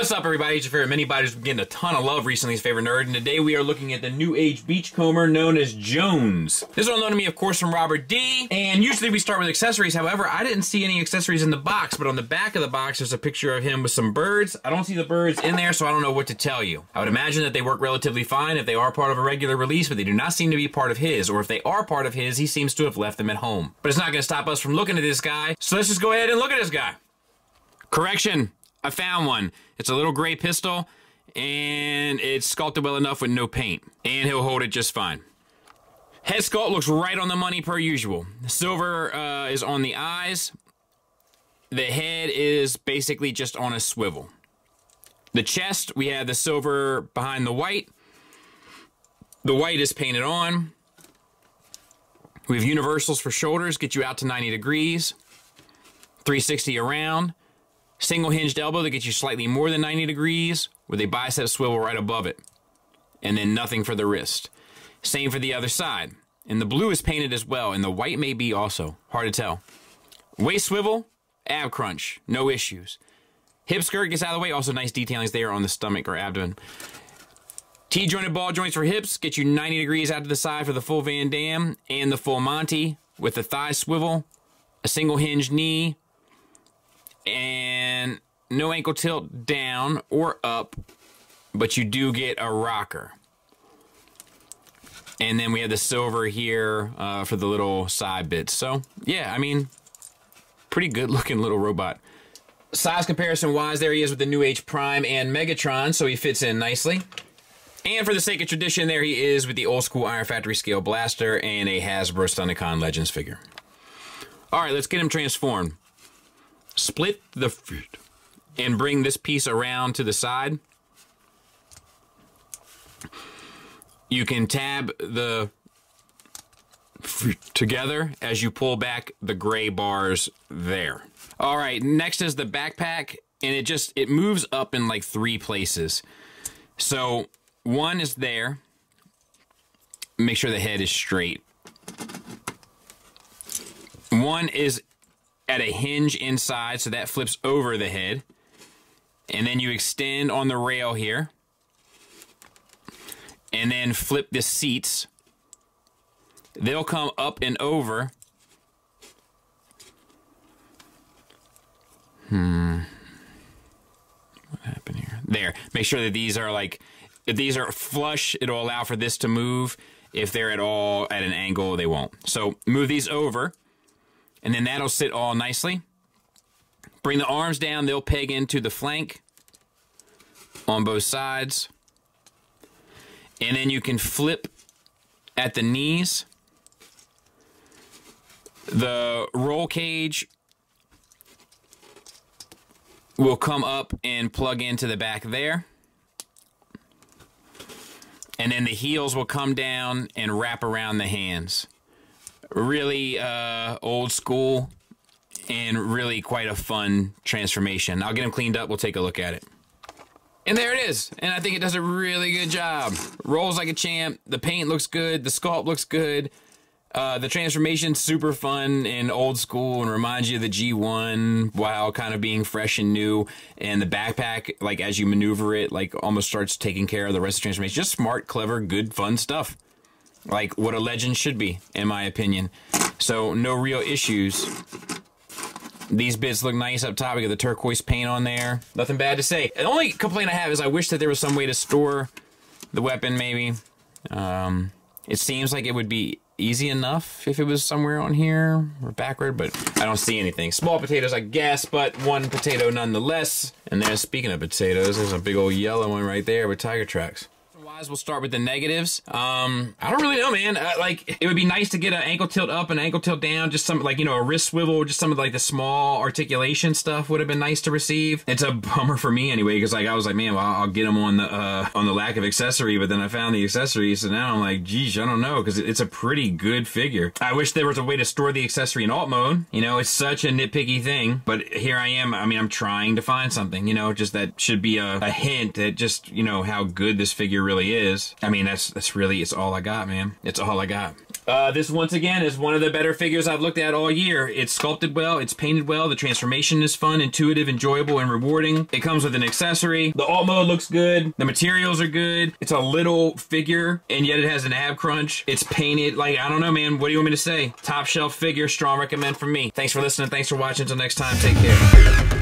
What's up, everybody? It's your favorite mini bite who's been getting a ton of love recently, his favorite nerd, and today we are looking at the NewAge beachcomber known as Jones. This one known to me, of course, from Robert D. And usually we start with accessories. However, I didn't see any accessories in the box, but on the back of the box there's a picture of him with some birds. I don't see the birds in there, so I don't know what to tell you. I would imagine that they work relatively fine if they are part of a regular release, but they do not seem to be part of his, or if they are part of his, he seems to have left them at home. But it's not going to stop us from looking at this guy, so let's just go ahead and look at this guy. Correction. I found one. It's a little gray pistol, and it's sculpted well enough with no paint, and he'll hold it just fine. Head sculpt looks right on the money per usual. Silver is on the eyes. The head is basically just on a swivel. The chest, we have the silver behind the white. The white is painted on. We have universals for shoulders, get you out to 90 degrees. 360 around. Single hinged elbow that gets you slightly more than 90 degrees with a bicep swivel right above it. And then nothing for the wrist. Same for the other side. And the blue is painted as well, and the white may be also. Hard to tell. Waist swivel, ab crunch, no issues. Hip skirt gets out of the way, also nice detailings there on the stomach or abdomen. T-jointed ball joints for hips, get you 90 degrees out to the side for the full Van Damme and the full Monty with the thigh swivel, a single hinged knee, and no ankle tilt down or up, but you do get a rocker. And then we have the silver here for the little side bits. So, yeah, I mean, pretty good looking little robot. Size comparison wise, there he is with the NewAge Prime and Megatron, so he fits in nicely. And for the sake of tradition, there he is with the old school Iron Factory scale blaster and a Hasbro Stunticon Legends figure. Alright, let's get him transformed. Split the feet and bring this piece around to the side. You can tab the feet together as you pull back the gray bars there. All right, next is the backpack, and it moves up in like 3 places. So one is there. Make sure the head is straight. One is at a hinge inside, so that flips over the head. And then you extend on the rail here. And then flip the seats. They'll come up and over. What happened here? There. Make sure that these are like, if these are flush, it'll allow for this to move. If they're at all at an angle, they won't. So move these over. And then that'll sit all nicely. Bring the arms down, they'll peg into the flank on both sides. And then you can flip at the knees. The roll cage will come up and plug into the back there. And then the heels will come down and wrap around the hands. Really old school and really quite a fun transformation. I'll get him cleaned up. We'll take a look at it. And there it is. And I think it does a really good job. Rolls like a champ. The paint looks good. The sculpt looks good. The transformation's super fun and old school and reminds you of the G1 while kind of being fresh and new. And the backpack, like as you maneuver it, like almost starts taking care of the rest of the transformation. Just smart, clever, good, fun stuff. Like what a legend should be, in my opinion. So, no real issues. These bits look nice up top. We got the turquoise paint on there. Nothing bad to say. The only complaint I have is I wish that there was some way to store the weapon, maybe. It seems like it would be easy enough if it was somewhere on here or backward, but I don't see anything. Small potatoes, I guess, but one potato nonetheless. And then, speaking of potatoes, there's a big old yellow one right there with tiger tracks. We'll start with the negatives. I don't really know, man. Like, it would be nice to get an ankle tilt up and an ankle tilt down. Just some, like, you know, a wrist swivel. Just some of, like, the small articulation stuff would have been nice to receive. It's a bummer for me anyway, because, like, I was like, man, well, I'll get them on the lack of accessory, but then I found the accessory, so now I'm like, geez, I don't know, because it's a pretty good figure. I wish there was a way to store the accessory in alt mode. You know, it's such a nitpicky thing, but here I am. I mean, I'm trying to find something, you know, just that should be a hint at just, you know, how good this figure really is. I mean, that's really, it's all I got, man. It's all I got. This, once again, is one of the better figures I've looked at all year. It's sculpted well, it's painted well, the transformation is fun, intuitive, enjoyable, and rewarding. It comes with an accessory. The alt mode looks good. The materials are good. It's a little figure, and yet it has an ab crunch. It's painted. Like, I don't know, man. What do you want me to say? Top shelf figure, strong recommend from me. Thanks for listening. Thanks for watching. Until next time, take care.